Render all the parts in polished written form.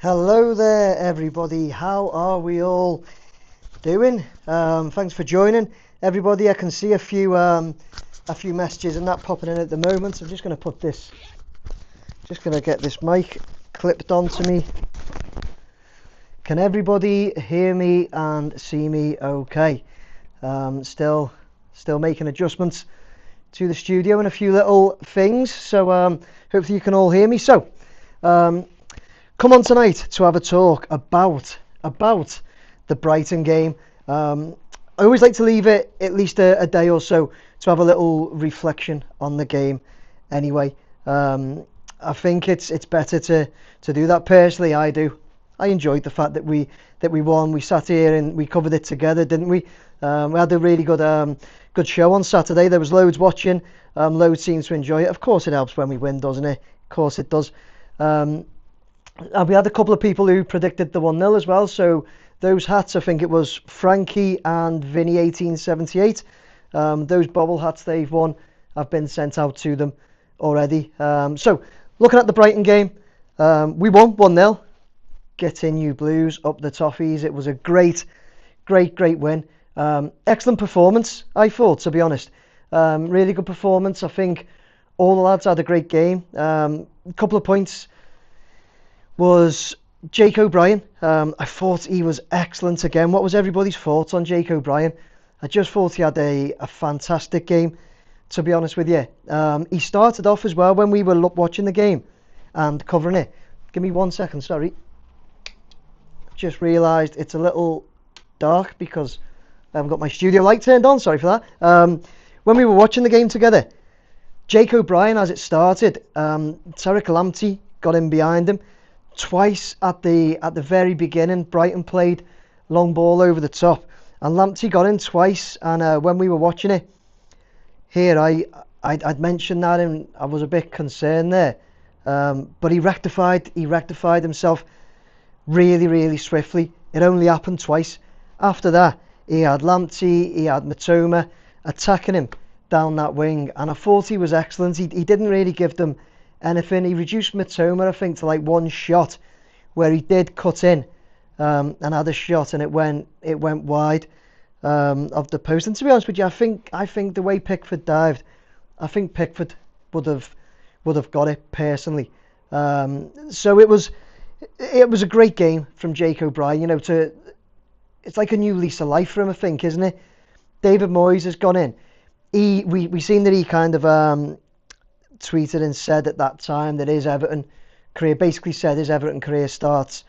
Hello there everybody, how are we all doing? Thanks for joining everybody. I can see a few messages and that popping in at the moment. I'm just going to get this mic clipped onto me. Can everybody hear me and see me okay? Still making adjustments to the studio and a few little things, so hopefully you can all hear me. So come on tonight to have a talk about the Brighton game. I always like to leave it at least a day or so to have a little reflection on the game anyway. I think it's better to do that. Personally, I do. I enjoyed the fact that we won. We sat here and we covered it together, didn't we? We had a really good show on Saturday. There was loads watching. Loads seemed to enjoy it. Of course it helps when we win, doesn't it? Of course it does. And we had a couple of people who predicted the 1-0 as well. So those hats, I think it was Frankie and Vinny 1878. Those bobble hats they've won have been sent out to them already. So looking at the Brighton game, we won 1-0. Get in you Blues, up the Toffees. It was a great win. Excellent performance, I thought, to be honest. Really good performance. I think all the lads had a great game. A couple of points was Jake O'Brien. I thought he was excellent again. What was everybody's thoughts on Jake O'Brien? I just thought he had a fantastic game, to be honest with you. He started off as well when we were watching the game and covering it. Give me 1 second, sorry. Just realised it's a little dark because I haven't got my studio light turned on. Sorry for that. When we were watching the game together, Jake O'Brien, as it started, Tariq Lamptey got in behind him. Twice at the very beginning, Brighton played long ball over the top, and Lamptey got in twice. And when we were watching it here, I'd mentioned that, and I was a bit concerned there. But he rectified himself really swiftly. It only happened twice. After that, he had Lamptey, he had Matoma attacking him down that wing, and I thought he was excellent. He didn't really give them anything. He reduced Matoma, I think, to like one shot where he did cut in and had a shot, and it went wide of the post. And to be honest with you, I think the way Pickford dived, I think Pickford would have got it personally. So it was a great game from Jake O'Brien. You know, it's like a new lease of life for him, I think, isn't it? David Moyes has gone in. We seen that he kind of tweeted and said at that time that his Everton career, basically said his Everton career starts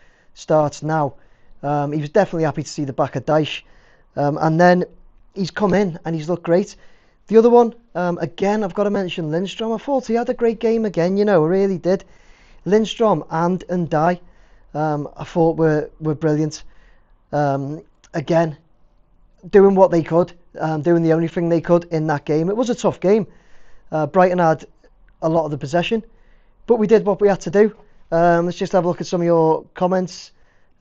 now. He was definitely happy to see the back of Dyche, and then he's come in and he's looked great. The other one, again, I've got to mention Lindstrom. I thought he had a great game again, you know, I really did. Lindstrom and Ndiaye, I thought were brilliant. Again, doing what they could, doing the only thing they could in that game. It was a tough game. Brighton had a lot of the possession, but we did what we had to do. Let's just have a look at some of your comments.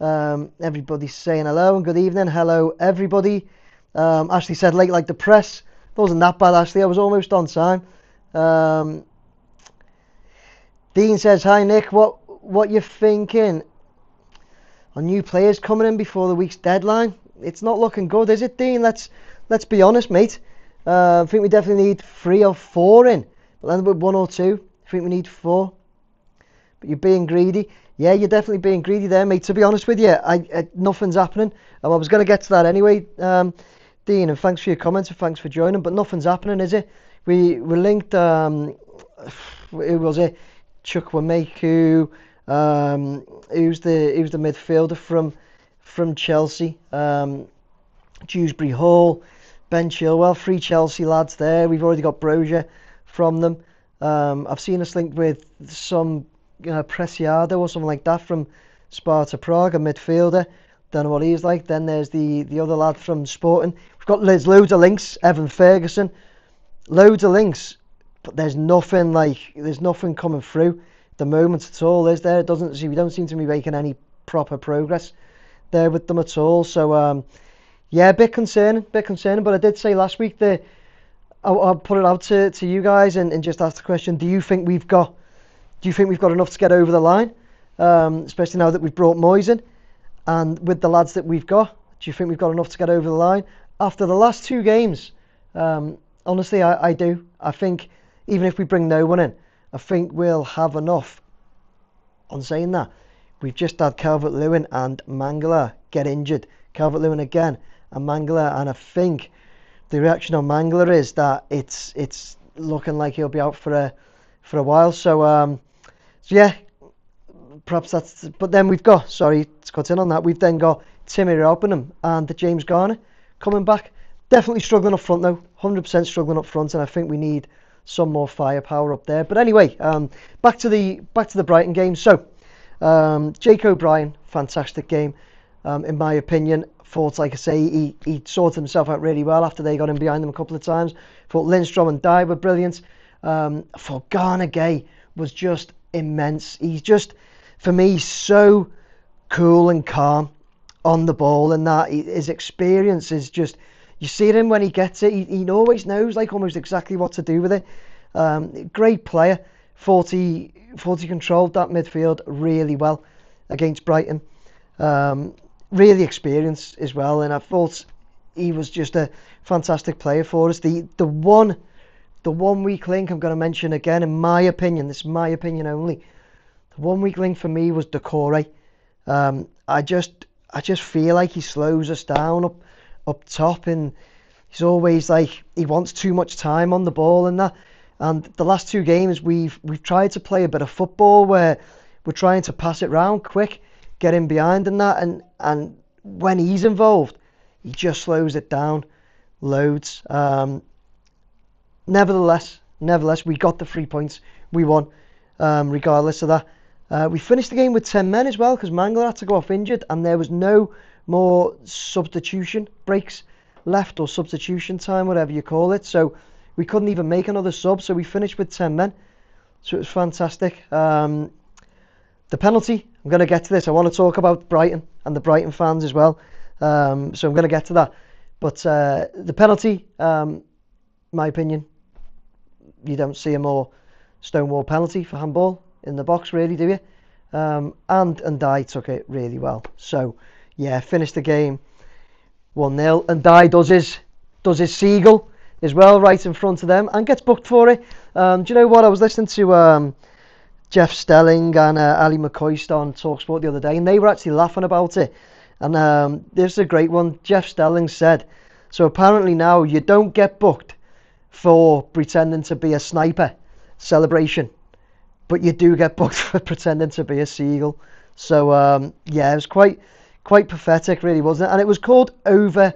Everybody's saying hello and good evening. Hello everybody. Ashley said late like the press. It wasn't that bad, Ashley. I was almost on time. Dean says, hi Nick, what you thinking on new players coming in before the week's deadline? It's not looking good, is it, Dean? Let's be honest, mate. I think we definitely need 3 or 4 in. But then with 1 or 2, I think we need 4. But you're being greedy. Yeah, you're definitely being greedy there, mate. To be honest with you, nothing's happening. I was going to get to that anyway, Dean, and thanks for your comments and thanks for joining. But nothing's happening, is it? We linked, who was it? Chukwuemeka, who's the midfielder from Chelsea, Dewsbury Hall, Ben Chilwell, 3 Chelsea lads there. We've already got Brozier from them. I've seen us linked with some Preciado or something like that from Sparta Prague, a midfielder. Don't know what he's like. Then there's the other lad from Sporting. There's loads of links. Evan Ferguson, loads of links, but there's nothing coming through at the moment at all, is there? We don't seem to be making any proper progress there with them at all. So yeah, a bit concerning. But I did say last week that I'll put it out to you guys and just ask the question: do you think we've got enough to get over the line? especially now that we've brought Moyes in, and with the lads that we've got. Do you think we've got enough to get over the line? After the last 2 games, honestly, I do. I think even if we bring no one in, I think we'll have enough. On saying that, we've just had Calvert-Lewin and Mangala get injured. Calvert-Lewin again and Mangala, and I think the reaction on Mangala is that it's looking like he'll be out for a while. So yeah, perhaps that's. But then we've got, sorry to cut in on that, we've then got Timmy Robinham and James Garner coming back. Definitely struggling up front though, 100% struggling up front, and I think we need some more firepower up there. But anyway, back to the Brighton game. So Jake O'Brien, fantastic game, in my opinion. Thought, like I say, he sorted himself out really well after they got in behind him a couple of times. Thought Lindstrom and Dye were brilliant. I thought Garner Gay was just immense. He's just, for me, so cool and calm on the ball, and that his experience is just, you see him when he gets it, he always knows like almost exactly what to do with it. Great player. 40 controlled that midfield really well against Brighton. Really experienced as well, and I thought he was just a fantastic player for us. The one weak link I'm going to mention again, in my opinion, this is my opinion only, the one weak link for me was Decore. I just feel like he slows us down up top, and he's always like, he wants too much time on the ball and that. And the last 2 games we've tried to play a bit of football where we're trying to pass it round quick, get in behind and that, and when he's involved, he just slows it down loads. Nevertheless, we got the 3 points. We won, regardless of that. We finished the game with 10 men as well, because Mangala had to go off injured, and there was no more substitution breaks left, or substitution time, whatever you call it. So we couldn't even make another sub, so we finished with 10 men. So it was fantastic. The penalty, I'm going to get to this. I want to talk about Brighton and the Brighton fans as well. So I'm going to get to that. But the penalty, my opinion, you don't see a more stonewall penalty for handball in the box, really, do you? And Dye took it really well. So yeah, finished the game 1-0, and Dye does his seagull as well right in front of them and gets booked for it. Do you know what? I was listening to Jeff Stelling and Ali McCoist on TalkSport the other day, and they were actually laughing about it. And this is a great one. Jeff Stelling said, so apparently now you don't get booked for pretending to be a sniper celebration, but you do get booked for pretending to be a seagull. So yeah, it was quite pathetic, really, wasn't it? And it was called over.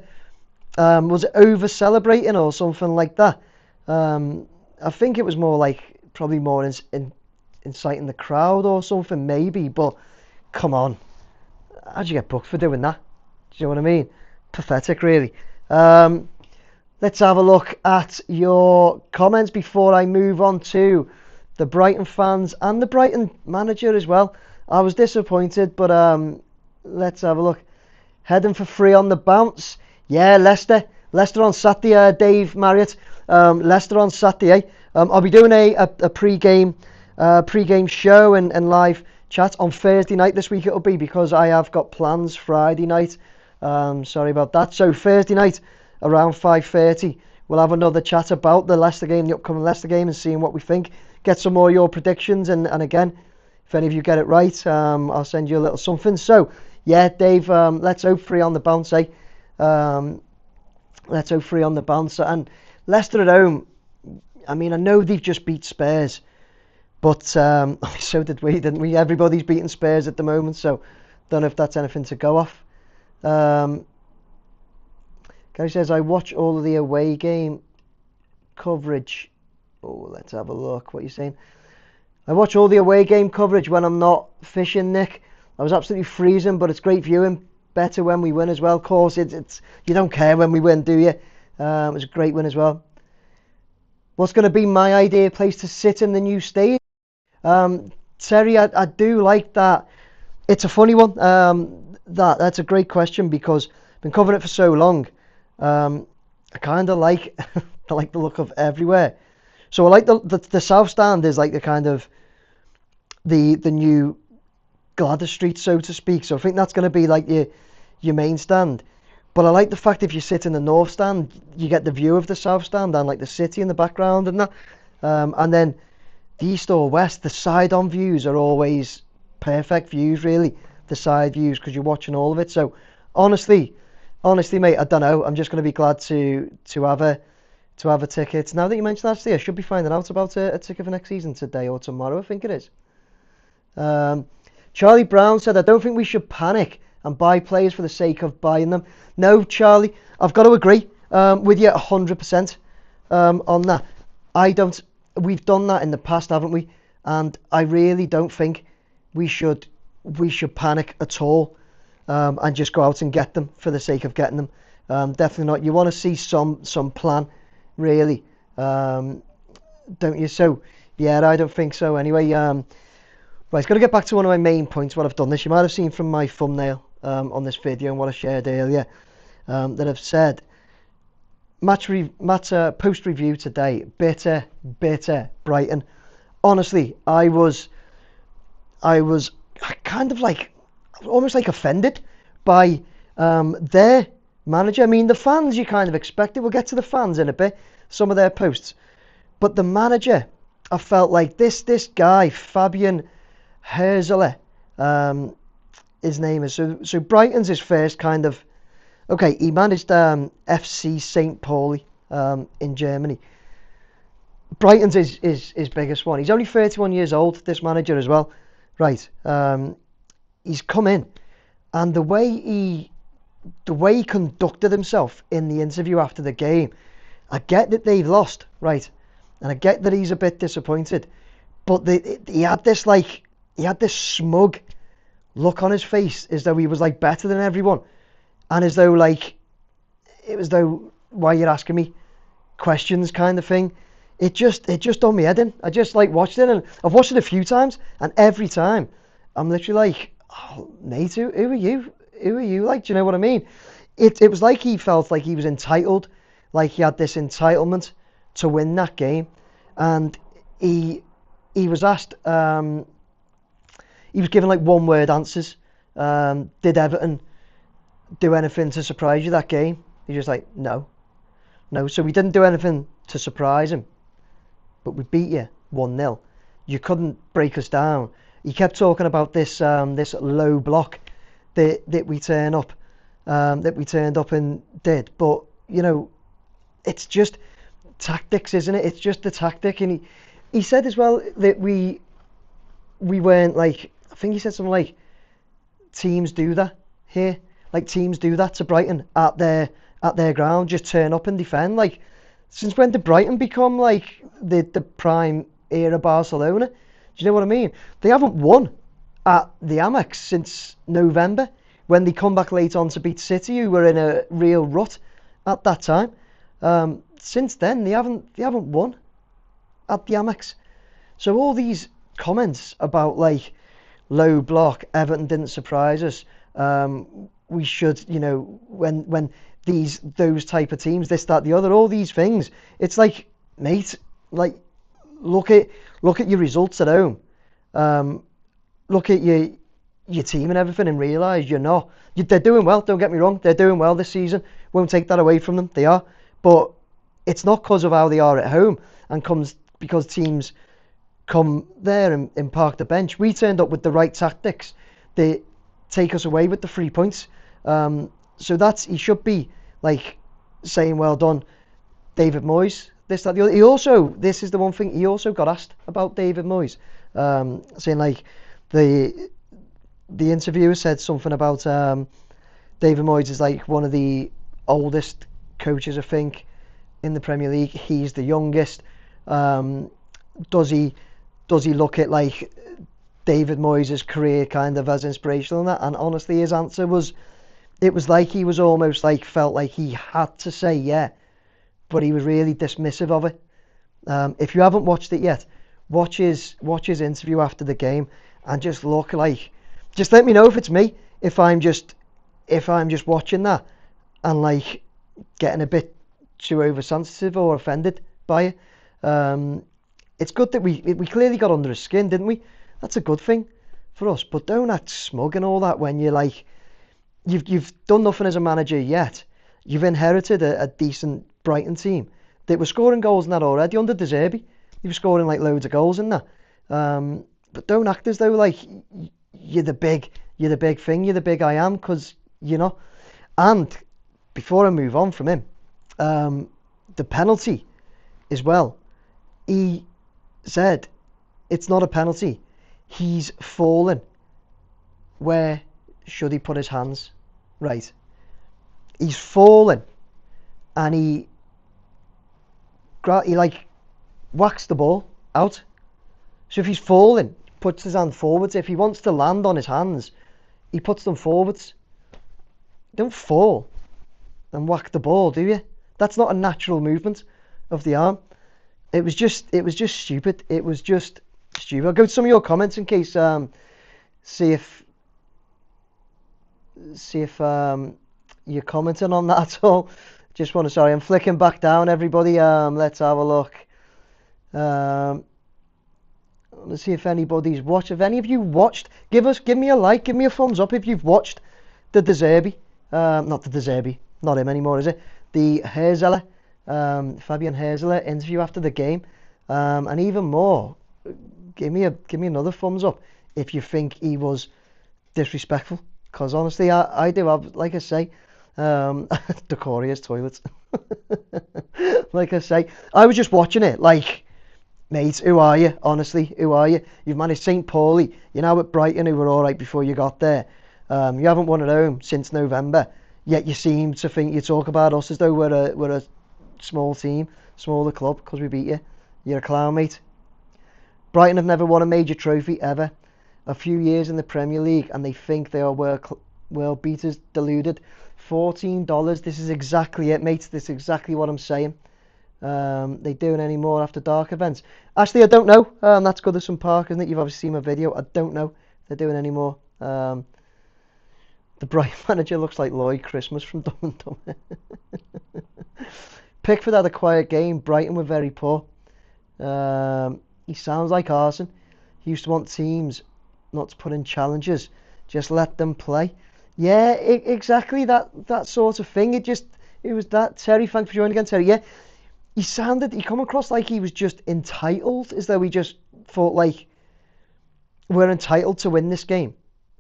Was it over celebrating or something like that? I think it was more like, probably more inciting the crowd or something, maybe. But come on, how'd you get booked for doing that? Do you know what I mean? Pathetic, really. Let's have a look at your comments before I move on to the Brighton fans and the Brighton manager as well. I was disappointed, but let's have a look. Heading for free on the bounce. Yeah, Leicester on Saturday, Dave Marriott. Leicester on Saturday. I'll be doing a pre-game show and live chat on Thursday night this week. It'll be, because I have got plans Friday night. Sorry about that. So Thursday night around 5:30, we'll have another chat about the Leicester game, the upcoming Leicester game, and seeing what we think. Get some more of your predictions, and again, if any of you get it right, I'll send you a little something. So yeah, Dave, let's hope free on the bounce, eh? Let's hope free on the bounce. And Leicester at home, I mean, I know they've just beat Spurs, but so did we, didn't we? Everybody's beating Spurs at the moment, so don't know if that's anything to go off. Gary says, I watch all of the away game coverage. Oh, let's have a look. What are you saying? I watch all the away game coverage when I'm not fishing, Nick. I was absolutely freezing, but it's great viewing. Better when we win as well. Of course, it's you don't care when we win, do you? It was a great win as well. What's going to be my ideal place to sit in the new stadium? Terry, I do like that. It's a funny one. That's a great question, because I've been covering it for so long. I kind of like I like the look of everywhere. So I like the south stand is like the kind of the new Gladys Street, so to speak. So I think that's going to be like your main stand. But I like the fact if you sit in the north stand, you get the view of the south stand and like the city in the background and that. And then the east or west, the side-on views are always perfect views, really. The side views, because you're watching all of it. So honestly, mate, I don't know. I'm just going to be glad to have a ticket. Now that you mention that, I should be finding out about a ticket for next season today or tomorrow, I think it is. Charlie Brown said, I don't think we should panic and buy players for the sake of buying them. No, Charlie, I've got to agree with you 100% on that. We've done that in the past, haven't we? And I really don't think we should panic at all and just go out and get them for the sake of getting them. Definitely not. You want to see some plan, really, don't you? So yeah, I don't think so anyway. Right, got to get back to one of my main points. What I've done this, you might have seen from my thumbnail on this video and what I shared earlier, that I've said post review today, bitter Brighton. Honestly, I was kind of like almost like offended by their manager. I mean, the fans you kind of expected. We'll get to the fans in a bit, some of their posts, but the manager, I felt like this guy Fabian Herzler, his name is. So Brighton's his first kind of. Okay, he managed FC St. Pauli in Germany. Brighton's his biggest one. He's only 31 years old, this manager as well. Right, he's come in, and the way he conducted himself in the interview after the game, I get that they've lost, right, and I get that he's a bit disappointed, but he had this smug look on his face, as though he was like better than everyone. And as though why you're asking me questions kind of thing. It just done me head in. I just like watched it, and I've watched it a few times, and every time I'm literally like, oh mate, who are you? Who are you? Like, do you know what I mean? It was like he felt like he was entitled, like he had this entitlement to win that game, and he was asked, he was given like one word answers. Did Everton do anything to surprise you that game? He's just like, no. So we didn't do anything to surprise him, but we beat you 1-0. You couldn't break us down. He kept talking about this low block that we turned up and did. But you know, it's just tactics, isn't it? It's just the tactic. And he said as well that we weren't like, I think he said something like, teams do that here. Like teams do that to Brighton at their ground, just turn up and defend. Like, since when did Brighton become like the prime era Barcelona? Do you know what I mean? They haven't won at the AMEX since November, when they come back late on to beat City, who were in a real rut at that time. Since then, they haven't won at the AMEX. So all these comments about like low block, Everton didn't surprise us. We should, you know, when those type of teams, this, that, the other, all these things, it's like, mate, like look at your results at home, look at your team and everything, and realise they're doing well. Don't get me wrong, they're doing well this season. Won't take that away from them. They are, but it's not because of how they are at home, and comes because teams come there and park the bench. We turned up with the right tactics. They take us away with the 3 points. So he should be like saying, well done, David Moyes, this, that, the other. He also, this is the one thing, he also got asked about David Moyes, saying like the interviewer said something about David Moyes is like one of the oldest coaches, I think, in the Premier League. He's the youngest. Does he look at like David Moyes' career kind of as inspirational and that? And honestly, his answer was, it was like he was almost like, felt like he had to say yeah, but he was really dismissive of it. If you haven't watched it yet, watch his interview after the game, and just look like, just let me know if it's me, if I'm just watching that and like getting a bit too oversensitive or offended by it. It's good that we clearly got under his skin, didn't we? That's a good thing for us. But don't act smug and all that when you're like, you've done nothing as a manager yet. You've inherited a decent Brighton team. They were scoring goals in that already under De Zerbi. He was scoring like loads of goals in that. But don't act as though like you're the big thing, you're the big I am, because you know. And before I move on from him, the penalty as well. He said it's not a penalty. He's fallen. Where should he put his hands? Right. He's fallen, and he like whacks the ball out. So if he's falling, he puts his hand forwards. If he wants to land on his hands, he puts them forwards. Don't fall and whack the ball, do you? That's not a natural movement of the arm. It was just stupid. It was just stupid. I'll go to some of your comments in case see if you're commenting on that at all. Just want to, sorry, I'm flicking back down, everybody. Let's have a look. Let's see if anybody's watched. If any of you watched, give me a like, give me a thumbs up if you've watched the De Zerbi, not the De Zerbi, not him anymore, is it? The Herzler, Fabian Herzler interview after the game, and even more, give me another thumbs up if you think he was disrespectful. Because honestly, I do have, like I say, Decoria's toilets. Like I say, I was just watching it like, mate, who are you? Honestly, who are you? You've managed St. Pauli. You're now at Brighton, who were all right before you got there. You haven't won at home since November. Yet you seem to think you talk about us as though we're a small team, smaller club, because we beat you. You're a clown, mate. Brighton have never won a major trophy ever. A few years in the Premier League, and they think they are world beaters. Deluded. $14. This is exactly it, mate. This is exactly what I'm saying. They doing any more after dark events? Actually, I don't know. That's Goodison Park, isn't it? You've obviously seen my video. I don't know if they're doing any more. The Brighton manager looks like Lloyd Christmas from Dumb and Dumber. Pickford had a quiet game. Brighton were very poor. He sounds like Arsene. He used to want teams not to put in challenges, just let them play. Yeah, exactly that sort of thing. It was that. Terry, thanks for joining again, Terry. Yeah, he come across like he was just entitled, as though he just thought like, we're entitled to win this game,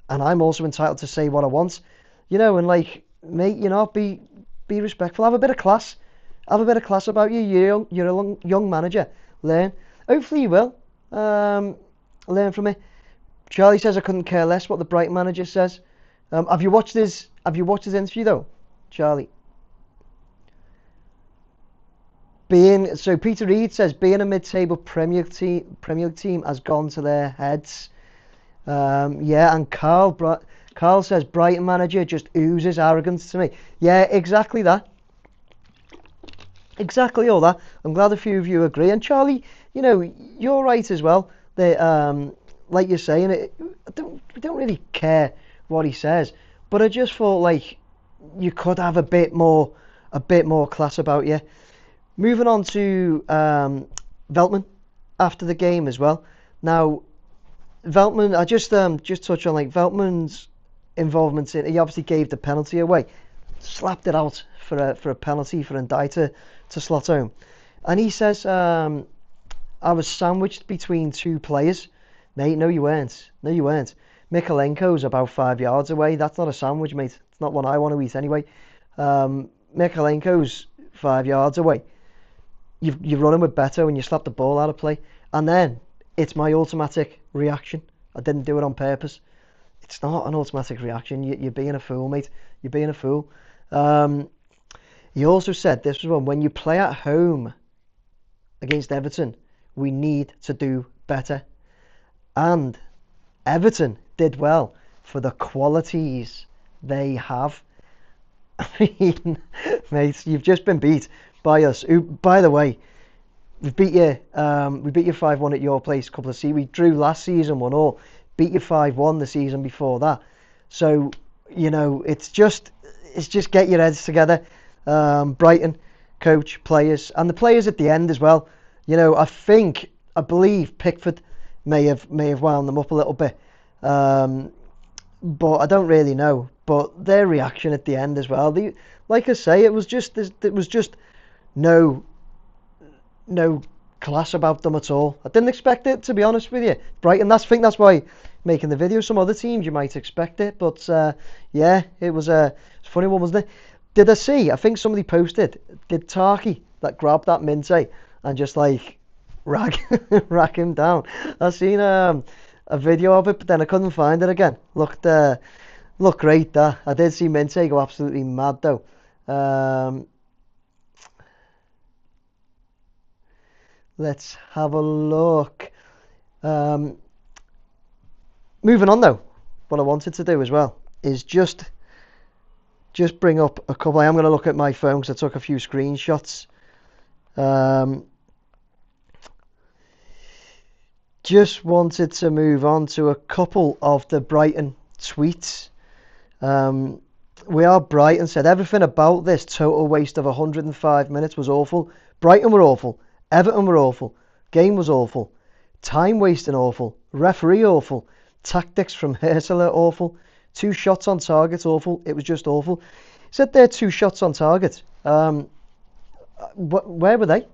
and I'm also entitled to say what I want, you know. And like, mate, you know, be respectful, have a bit of class about you. You're a young manager. Learn. Hopefully you will. Learn from it. Charlie says I couldn't care less what the Brighton manager says. Have you watched his interview though, Charlie? So Peter Reid says being a mid-table Premier League team has gone to their heads. Yeah, and Carl says Brighton manager just oozes arrogance to me. Yeah, exactly that. Exactly all that. I'm glad a few of you agree. And Charlie, you know, you're right as well. That like you're saying, we don't really care what he says, but I just thought like you could have a bit more class about you. Moving on to Veltman after the game as well. Now, Veltman, I just touch on like Veltman's involvement in. He obviously gave the penalty away, slapped it out for a penalty for Ndai to slot home, and he says, I was sandwiched between two players. Mate, no you weren't. Mikalenko's about 5 yards away. That's not a sandwich, mate. It's not one I want to eat anyway. Mikalenko's 5 yards away. You're running with Beto and you slap the ball out of play. And then it's my automatic reaction. I didn't do it on purpose. It's not an automatic reaction. You're being a fool, mate. You're being a fool. He also said this was one, when you play at home against Everton, we need to do better. And Everton did well for the qualities they have. I mean, mate, you've just been beat by us. Who, by the way, we beat you 5-1 at your place a couple of seasons. We drew last season 1-1. Beat you 5-1 the season before that. So, you know, it's just get your heads together. Brighton, coach, players, and the players at the end as well. You know, I believe Pickford may have wound them up a little bit. But I don't really know. But their reaction at the end as well. Like I say, it was just no class about them at all. I didn't expect it, to be honest with you. Brighton. I think that's why making the video. Some other teams you might expect it, but yeah, it was a funny one, wasn't it? Did I see? I think somebody posted. Did Tarky that grabbed that Minte and just like rag him down? I seen a video of it, but then I couldn't find it again. Looked great. That I did see Minte go absolutely mad though. Let's have a look. Moving on though, what I wanted to do as well is just bring up a couple. I am going to look at my phone because I took a few screenshots. Just wanted to move on to a couple of the Brighton tweets. We Are Brighton said everything about this total waste of 105 minutes was awful. Brighton were awful. Everton were awful. Game was awful. Time wasting awful. Referee awful. Tactics from Hursler awful. 2 shots on target awful. It was just awful. He said there 2 shots on target. Where were they?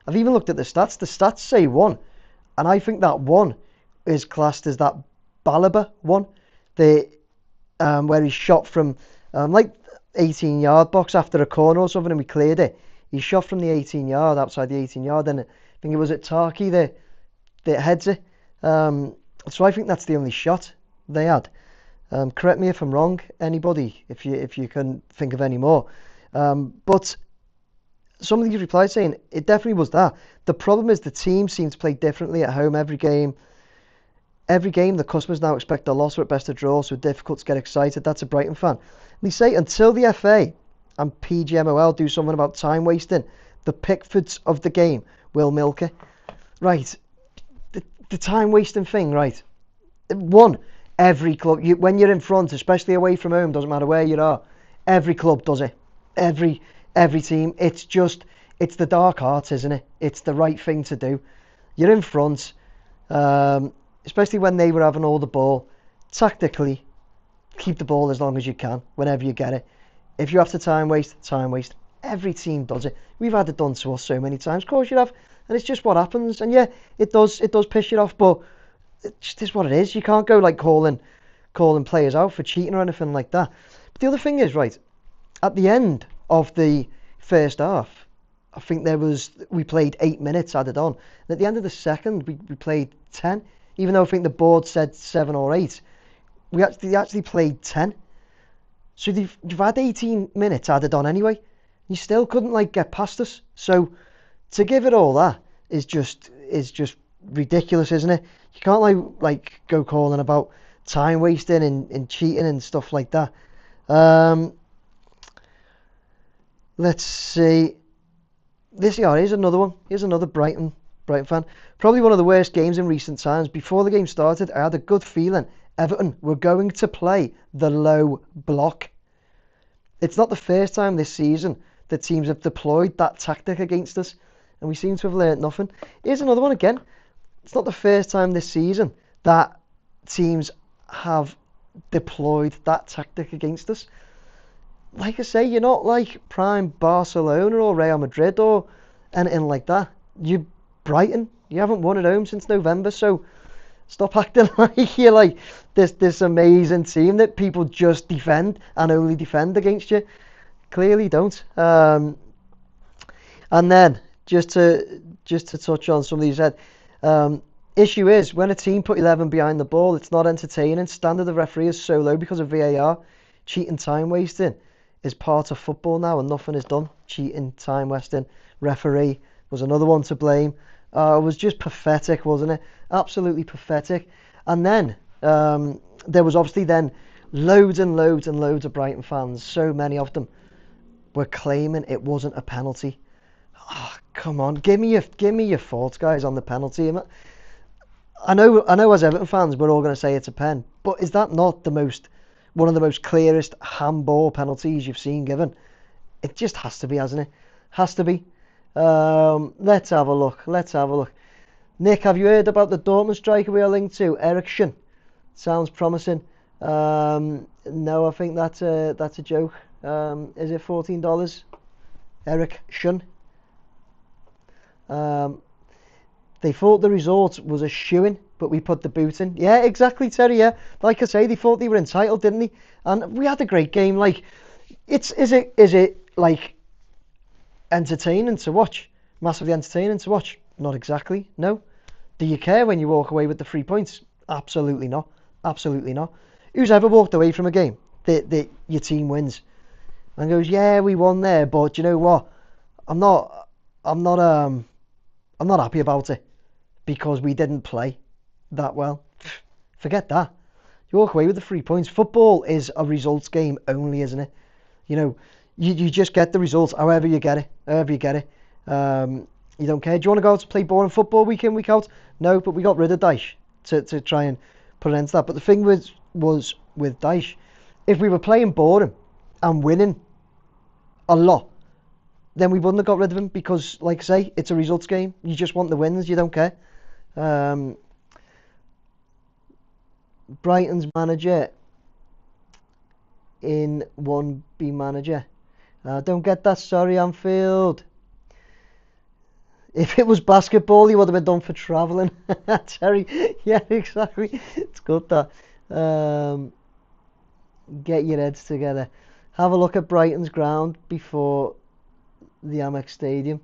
I've even looked at the stats. The stats say 1. And I think that 1 is classed as that Balaba one. Where he shot from like 18-yard box after a corner or something and we cleared it. He shot from the 18-yard, outside the 18-yard, and I think it was at Tarky that heads it. So I think that's the only shot they had. Correct me if I'm wrong, anybody, if you can think of any more. But some of these replies saying it definitely was that. The problem is the team seems to play differently at home every game. Every game, the customers now expect a loss or at best a draw, so it's difficult to get excited. That's a Brighton fan. They say until the FA and PGMOL do something about time wasting, the Pickfords of the game will milk it. Right, the time wasting thing, right? One, every club, when you're in front, especially away from home, doesn't matter where you are, every club does it. Every team. It's the dark arts, isn't it? It's the right thing to do. You're in front, especially when they were having all the ball. Tactically, keep the ball as long as you can, whenever you get it. If you have to time waste. Every team does it. We've had it done to us so many times. Of course you have. And it's just what happens. And yeah, it does piss you off, but it just is what it is. You can't go like calling players out for cheating or anything like that. But the other thing is, right, at the end of the first half, I think we played 8 minutes added on. And at the end of the second, we played 10. Even though I think the board said 7 or 8. We actually played 10. So you've had 18 minutes added on anyway. You still couldn't like get past us. So to give it all that is just ridiculous, isn't it? You can't like go calling about time wasting and cheating and stuff like that. Let's see. Here's another one. Here's another Brighton fan. Probably one of the worst games in recent times. Before the game started, I had a good feeling Everton were going to play the low block. It's not the first time this season that teams have deployed that tactic against us, and we seem to have learnt nothing. Here's another one again. It's not the first time this season that teams have deployed that tactic against us. Like I say, you're not like prime Barcelona or Real Madrid or anything like that. You're Brighton. You haven't won at home since November, so stop acting like you're like this amazing team that people just defend and only defend against you. Clearly don't. And then just to touch on some of these, issue is when a team put 11 behind the ball, it's not entertaining. Standard of referee is so low because of VAR. Cheating, time wasting is part of football now, and nothing is done. Cheating, time wasting, referee was another one to blame. It was just pathetic, wasn't it? Absolutely pathetic. And then there was obviously then loads and loads and loads of Brighton fans. So many of them were claiming it wasn't a penalty. Oh, come on, give me your thoughts, guys, on the penalty. I know. As Everton fans, we're all going to say it's a pen, but is that not one of the most clearest handball penalties you've seen given? It just has to be, hasn't it? Has to be. Let's have a look. Nick, have you heard about the Dortmund striker we are linked to, Eriksson? Sounds promising. No, I think that's a joke. Is it $14? Eric Shun. They thought the result was a shoo-in, but we put the boot in. Yeah, exactly, Terry. Yeah, like I say, they thought they were entitled, didn't they? And we had a great game. Like, is it like entertaining to watch? Massively entertaining to watch? Not exactly. No. Do you care when you walk away with the 3 points? Absolutely not. Absolutely not. Who's ever walked away from a game that your team wins and goes, yeah, we won there, but you know what? I'm not happy about it because we didn't play that well. Forget that. You walk away with the 3 points. Football is a results game only, isn't it? You know, you just get the results however you get it. You don't care. Do you want to go out to play boring football week in, week out? No, but we got rid of Dyche to try and put an end to that. But the thing was with Dyche, if we were playing boring and winning a lot, then we wouldn't have got rid of him because, like I say, it's a results game. You just want the wins. You don't care. Brighton's manager in 1B manager. Don't get that. Sorry, Anfield. If it was basketball, he would have been done for travelling. Terry, yeah, exactly. It's good that. Get your heads together. Have a look at Brighton's ground before the AMEX Stadium.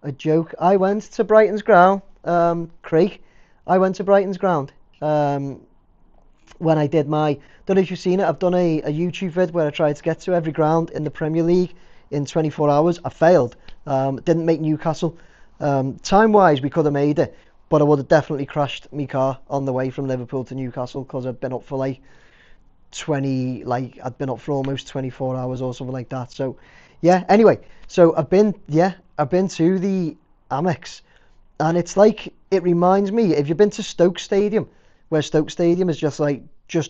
A joke. I went to Brighton's ground, Craig. I went to Brighton's ground when I did my. Don't know if you've seen it. I've done a YouTube vid where I tried to get to every ground in the Premier League in 24 hours. I failed. Didn't make Newcastle. Time-wise, we could have made it, but I would have definitely crashed my car on the way from Liverpool to Newcastle because I'd been up for I'd been up for almost 24 hours or something like that. So, yeah. Anyway, so I've been to the AMEX, and it's like it reminds me. If you've been to Stoke Stadium, where Stoke Stadium is just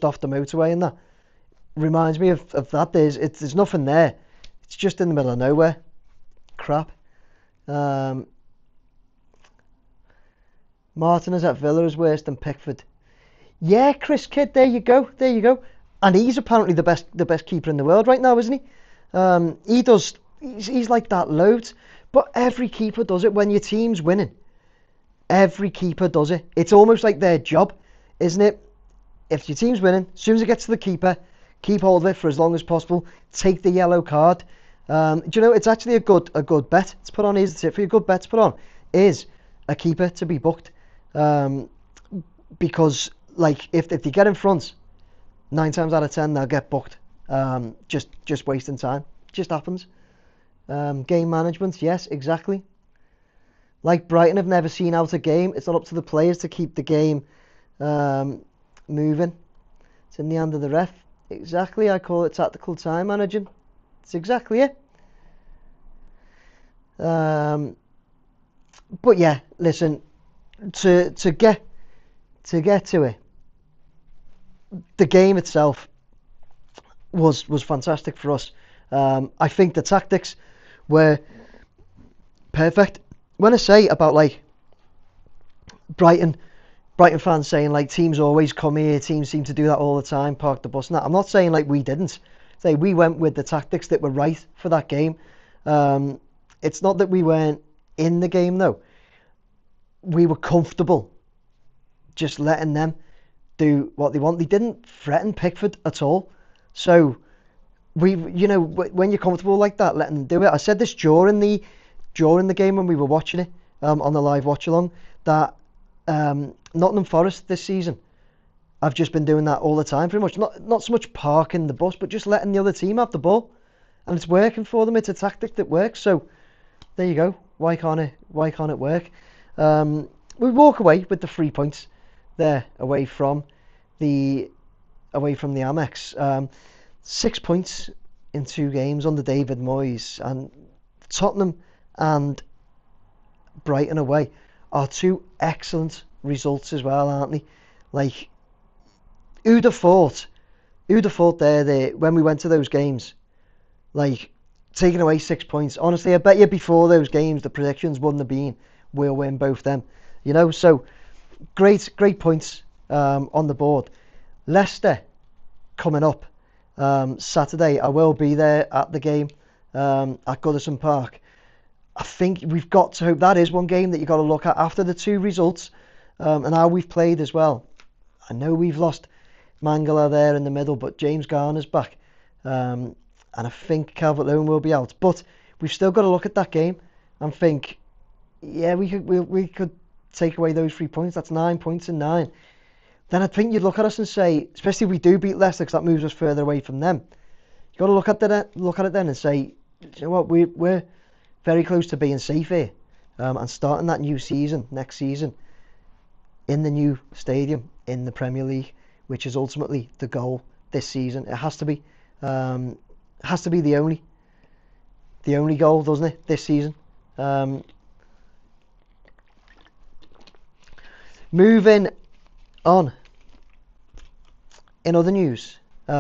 off the motorway, and that reminds me of that. There's nothing there. It's just in the middle of nowhere. Crap. Martinez at Villa is worse than Pickford. Yeah, Chris Kidd, there you go. And he's apparently the best keeper in the world right now, isn't he? He's like that loads. But every keeper does it when your team's winning. Every keeper does it. It's almost like their job, isn't it? If your team's winning, as soon as it gets to the keeper, keep hold of it for as long as possible. Take the yellow card. Do you know, it's actually a good bet to put on. Here's the tip for you. A good bet to put on is a keeper to be booked. Because like if they get in front, 9 times out of 10 they'll get booked. Just wasting time. Just happens. Game management, yes, exactly. Like Brighton have never seen out a game. It's not up to the players to keep the game moving. It's in the hand of the ref. Exactly. I call it tactical time managing. It's exactly it. But yeah, listen. To get to it, the game itself was fantastic for us. I think the tactics were perfect. When I say about like Brighton fans saying like teams always come here, teams seem to do that all the time, park the bus and that, I'm not saying like we didn't. Say we went with the tactics that were right for that game. It's not that we weren't in the game though. We were comfortable just letting them do what they want. They didn't threaten Pickford at all. So when you're comfortable like that, letting them do it. I said this during the game when we were watching it on the live watch along, that Nottingham Forest this season, I've just been doing that all the time pretty much. Not so much parking the bus, but just letting the other team have the ball, and it's working for them. It's a tactic that works. So there you go. Why can't it work? We walk away with the 3 points there away from the AMEX. 6 points in 2 games under David Moyes, and Tottenham and Brighton away are 2 excellent results as well, aren't they? Like, who'd have thought there when we went to those games, like taking away 6 points? Honestly, I bet you before those games the predictions wouldn't have been we'll win both them. So great points on the board. Leicester coming up Saturday. I will be there at the game at Goodison Park. I think we've got to hope that is one game that you've got to look at after the 2 results and how we've played as well. I know we've lost Mangala there in the middle, but James Garner's back. And I think Calvert-Lewin will be out. But we've still got to look at that game and think, yeah, we could take away those 3 points. That's 9 points in 9. Then I think you'd look at us and say, especially if we do beat Leicester, because that moves us further away from them. You've got to look at it then and say, you know what, we're very close to being safe here and starting that new season, next season, in the new stadium, in the Premier League, which is ultimately the goal this season. It has to be. Has to be the only goal, doesn't it, this season? Moving on. In other news, we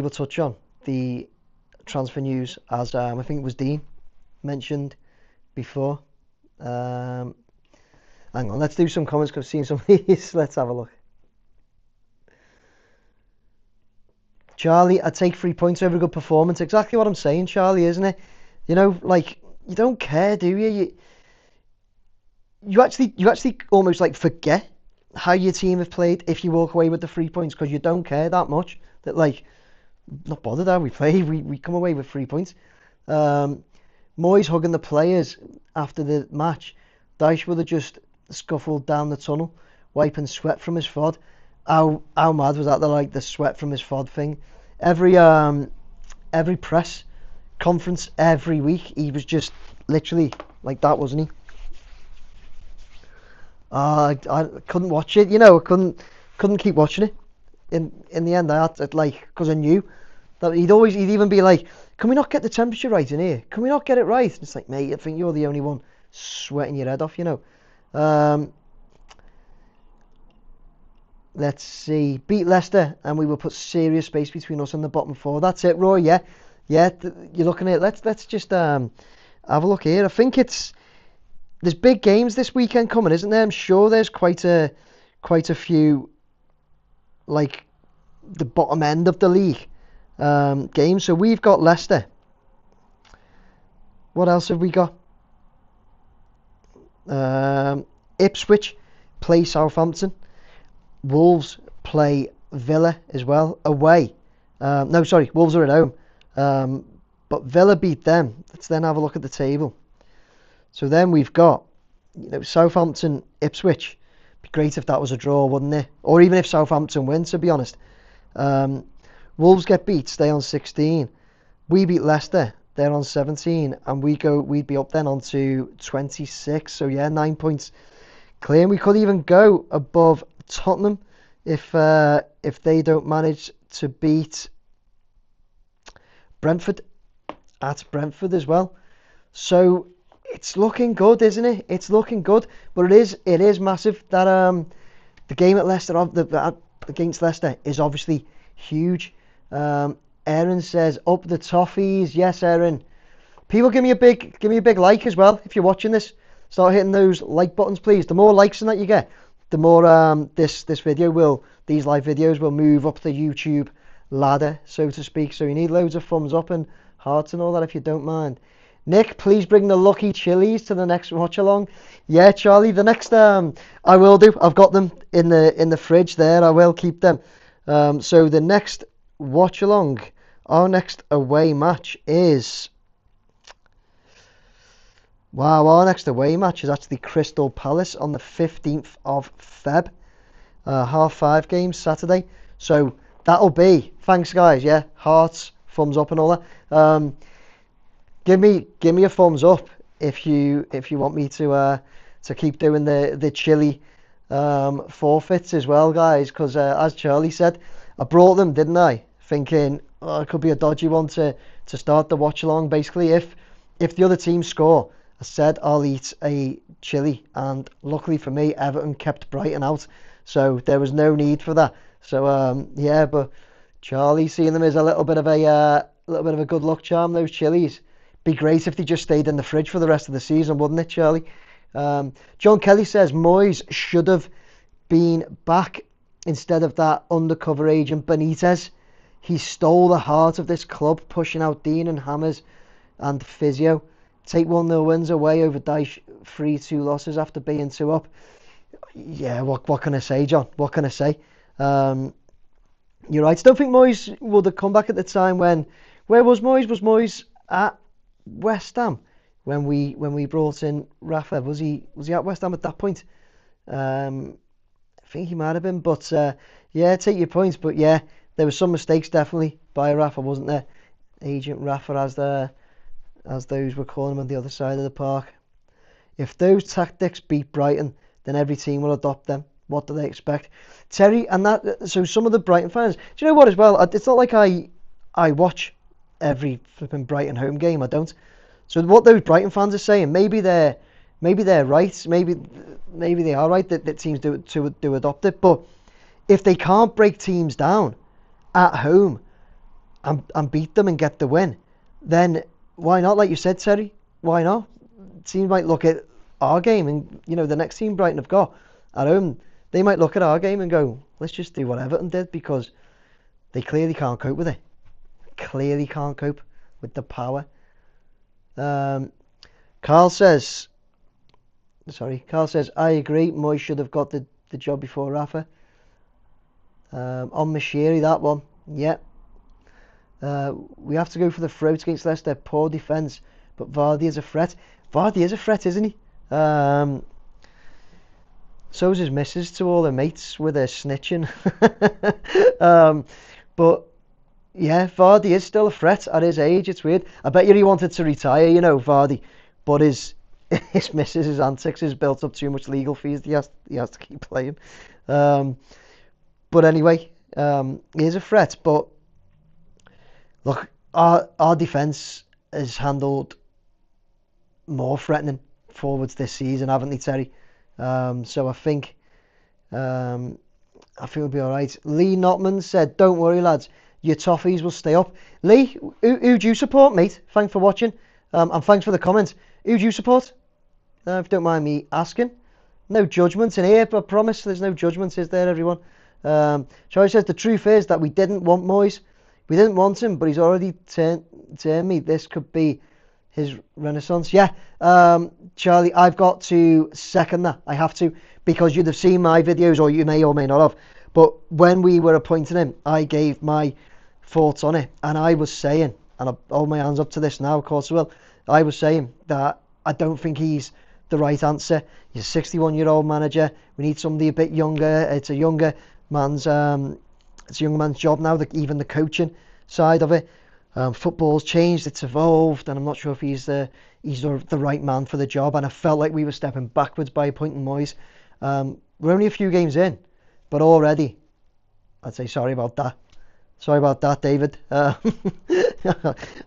will touch on the transfer news as I think it was Dean mentioned before. Hang on, let's do some comments because I've seen some of these. Let's have a look. Charlie, I take 3 points over a good performance. Exactly what I'm saying, Charlie, isn't it? You know, like, you don't care, do you? You actually almost like forget how your team have played if you walk away with the 3 points because you don't care that much. That, like, not bothered how we play. We come away with 3 points. Moyes hugging the players after the match. Dyche would have just scuffled down the tunnel, wiping sweat from his fod. How mad was that? The sweat from his fod thing. Every press conference every week, he was just literally like that, wasn't he? I couldn't watch it. You know, I couldn't keep watching it. In the end, I had to, like, because I knew that he'd even be like, "Can we not get the temperature right in here? Can we not get it right?" It's like, mate, I think you're the only one sweating your head off, you know. Let's see. Beat Leicester and we will put serious space between us and the bottom 4. That's it, Roy. Yeah. You're looking at it. Let's just have a look here. I think there's big games this weekend coming, isn't there? I'm sure there's quite a few, like, the bottom end of the league games. So we've got Leicester. What else have we got? Ipswich play Southampton. Wolves play Villa as well, away. Wolves are at home. But Villa beat them. Let's then have a look at the table. So then we've got, Southampton, Ipswich. Be great if that was a draw, wouldn't it? Or even if Southampton win, to be honest. Wolves get beat, stay on 16. We beat Leicester, they're on 17. And we'd be up then on to 26. So yeah, 9 points clear. And we could even go above Tottenham if they don't manage to beat Brentford at Brentford as well. So it's looking good, isn't it? It's looking good, but it is massive that the game at Leicester against Leicester is obviously huge. Aaron says up the toffees. Yes, Aaron. People give me a big like as well if you're watching this. Start hitting those like buttons, please. The more likes that you get, the more these live videos will move up the YouTube ladder, so to speak. So you need loads of thumbs up and hearts and all that if you don't mind. Nick, please bring the lucky chilies to the next watch along. Yeah, Charlie, the next I will do. I've got them in the fridge there. I will keep them. So the next watch along, our next away match is. Wow, our next away match is actually Crystal Palace on the 15th of Feb. 5:30 game Saturday. So that'll be. Thanks, guys. Yeah, hearts, thumbs up, and all that. Give me a thumbs up if you want me to keep doing the chili forfeits as well, guys. Because as Charlie said, I brought them, didn't I? Thinking it could be a dodgy one to start the watch along. Basically, if the other team score, I said I'll eat a chili, and luckily for me, Everton kept Brighton out, so there was no need for that. So yeah, but Charlie seeing them as a little bit of a good luck charm. Those chilies. Be great if they just stayed in the fridge for the rest of the season, wouldn't it, Charlie? John Kelly says Moyes should have been back instead of that undercover agent Benitez. He stole the heart of this club, pushing out Dean and Hammers and physio. Take 1-0 wins away over Dyche, 3-2 losses after being 2 up. Yeah, what can I say, John? What can I say? You're right. I don't think Moyes would have come back at the time when... Where was Moyes? Was Moyes at West Ham when we brought in Rafa? Was he at West Ham at that point? I think he might have been. But yeah, take your points. But yeah, there were some mistakes definitely by Rafa, wasn't there? Agent Rafa, as those were calling him on the other side of the park. If those tactics beat Brighton, then every team will adopt them. What do they expect? Terry, and that, so some of the Brighton fans, do you know what as well? It's not like I watch every flipping Brighton home game. I don't. So what those Brighton fans are saying, maybe they're right. Maybe they are right that teams do adopt it. But if they can't break teams down at home and beat them and get the win, then why not? Like you said, Terry, why not? Teams might look at our game and, you know, the next team Brighton have got at home, they might look at our game and go, let's just do what Everton did, because they clearly can't cope with it. Clearly can't cope with the power. Carl says, I agree, Moyes should have got the job before Rafa. On Mashiri, that one, yeah. We have to go for the throat against Leicester. Poor defence, but Vardy is a threat. Vardy is a threat, isn't he? So's his missus to all her mates with her snitching. But yeah, Vardy is still a threat at his age. It's weird. I bet you he wanted to retire, you know, Vardy, but his missus, his antics, has built up too much legal fees. He has to keep playing. But anyway, he is a threat. But look, our defence has handled more threatening forwards this season, haven't they, Terry? So I think we'll be all right. Lee Notman said, "Don't worry, lads, your toffees will stay up." Lee, who do you support, mate? Thanks for watching, and thanks for the comments. Who do you support? If you don't mind me asking. No judgment in here, but I promise there's no judgment, is there, everyone? Charlie says, the truth is that we didn't want Moyes. We didn't want him, but he's already turned me. This could be his renaissance. Yeah, Charlie, I've got to second that. I have to, because you'd have seen my videos, or you may or may not have. But when we were appointing him, I gave my thoughts on it, and I was saying, and I hold my hands up to this now, of course I will, I was saying that I don't think he's the right answer. He's a 61-year-old manager. We need somebody a bit younger. It's a younger man's job now, even the coaching side of it. Football's changed, it's evolved, and I'm not sure if he's the right man for the job. And I felt like we were stepping backwards by appointing Moyes. We're only a few games in, but already I'd say sorry about that. Sorry about that, David. I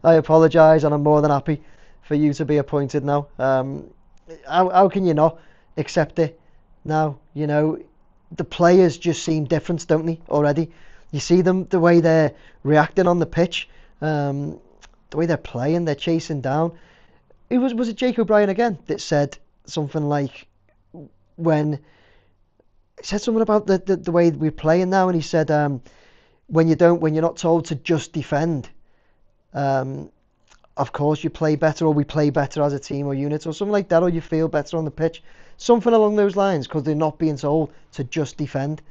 apologise, and I'm more than happy for you to be appointed now. How can you not accept it now? You know, the players just seem different, don't they, already? You see them, the way they're reacting on the pitch, the way they're playing, they're chasing down. Was it Jake O'Brien again that said something like, when he said something about the way we're playing now, and he said, when you're not told to just defend, of course you play better, or we play better as a team or unit, or something like that, or you feel better on the pitch, something along those lines, because they're not being told to just defend.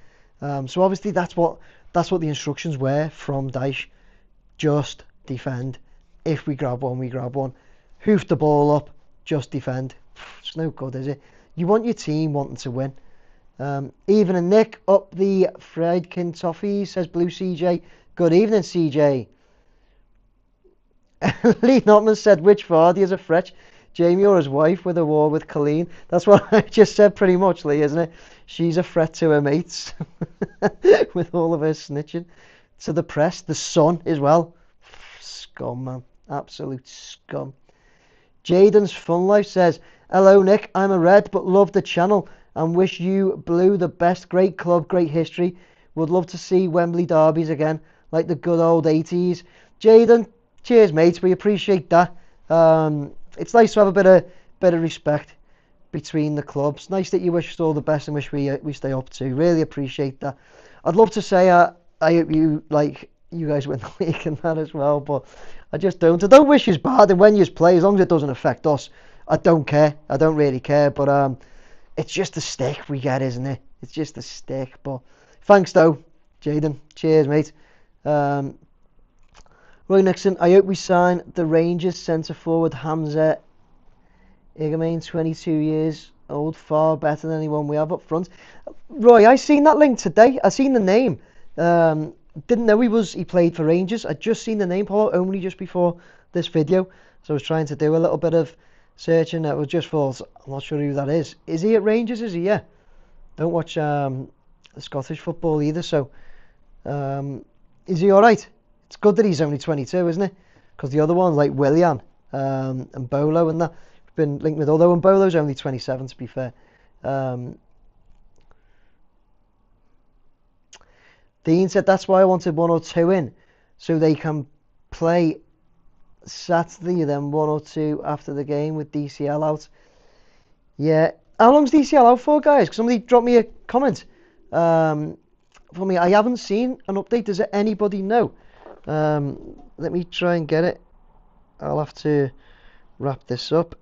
So obviously that's what the instructions were from Dyche. Just defend. If we grab one, we grab one. Hoof the ball up, just defend. It's no good, is it? You want your team wanting to win. Even a Nick up the Friedkin toffee, says Blue CJ. Good evening, CJ. Lee Notman said, which Vardy is a threat? Jamie or his wife with a war with Colleen? That's what I just said pretty much, Lee, isn't it? She's a threat to her mates with all of her snitching. To the press, the Sun as well. Scum, man. Absolute scum. Jaden's Fun Life says, hello, Nick. I'm a Red, but love the channel and wish you Blue the best. Great club, great history. Would love to see Wembley derbies again, like the good old 80s. Jaden, cheers, mates. We appreciate that. It's nice to have a bit of respect between the clubs. Nice that you wish us all the best and wish we stay up too. Really appreciate that. I'd love to say I hope you guys win the league and that as well, but I just don't. I don't wish you bad, and when you play, as long as it doesn't affect us, I don't care. I don't really care, but it's just a stick we get, isn't it? It's just a stick. But thanks though, Jaden. Cheers, mate. Roy Nixon, I hope we sign the Rangers centre forward Hamza Igamain, 22 years old, far better than anyone we have up front. Roy, I seen that link today. I seen the name. Didn't know he played for Rangers. I just seen the name pop only just before this video, so I was trying to do a little bit of searching. I was just thought, I'm not sure who that is. Is he at Rangers? Is he? Yeah. Don't watch Scottish football either. So, is he all right? It's good that he's only 22, isn't it? Because the other ones like Willian and Bolo and that have been linked with. Although Bolo's only 27, to be fair. Dean said that's why I wanted 1 or 2 in, so they can play Saturday, then 1 or 2 after the game with DCL out. Yeah. How long's DCL out for, guys? Somebody drop me a comment for me. I haven't seen an update. Does anybody know? Let me try and get it. I'll have to wrap this up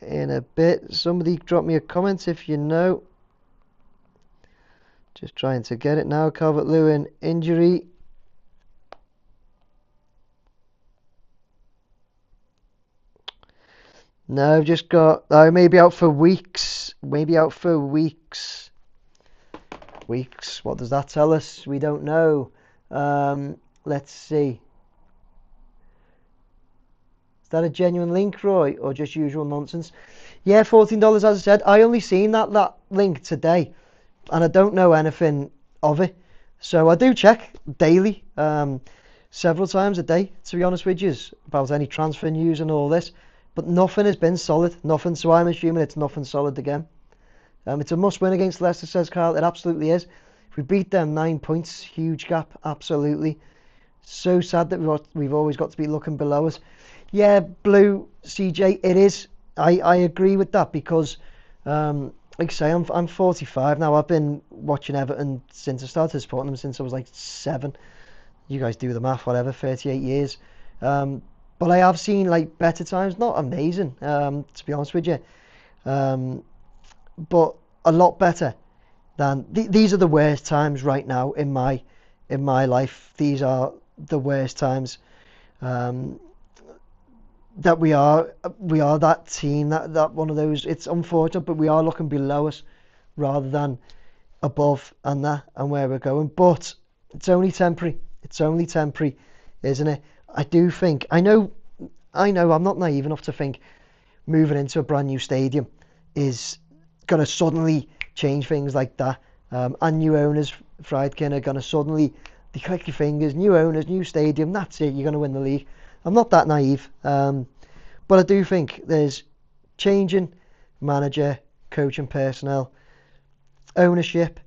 in a bit. Somebody drop me a comment if you know. Just trying to get it now. Calvert-Lewin injury. No, I've just got... maybe out for weeks. Maybe out for weeks. Weeks. What does that tell us? We don't know. Let's see. Is that a genuine link, Roy, or just usual nonsense? Yeah, $14, as I said. I only seen that link today, and I don't know anything of it. So I do check daily, several times a day, to be honest with you, about any transfer news and all this. But nothing has been solid. Nothing. So I'm assuming it's nothing solid again. It's a must win against Leicester, says Carl. It absolutely is. If we beat them, 9 points, huge gap, absolutely. So sad that we've always got to be looking below us. Yeah, Blue CJ, it is. I agree with that because, like I say, I'm 45 now. I've been watching Everton since I started supporting them since I was like 7. You guys do the math, whatever, 38 years. But I have seen like better times, not amazing, to be honest with you. But a lot better than these are the worst times right now in my life. These are the worst times that we are that team, that one of those. It's unfortunate, but we are looking below us rather than above and where we're going. But it's only temporary. It's only temporary, isn't it? I do think, I know I'm not naive enough to think moving into a brand new stadium is going to suddenly change things like that. And new owners, Friedkin, are going to suddenly, they click your fingers, new owners, new stadium, that's it, you're going to win the league. I'm not that naive. But I do think there's changing manager, coaching personnel, ownership,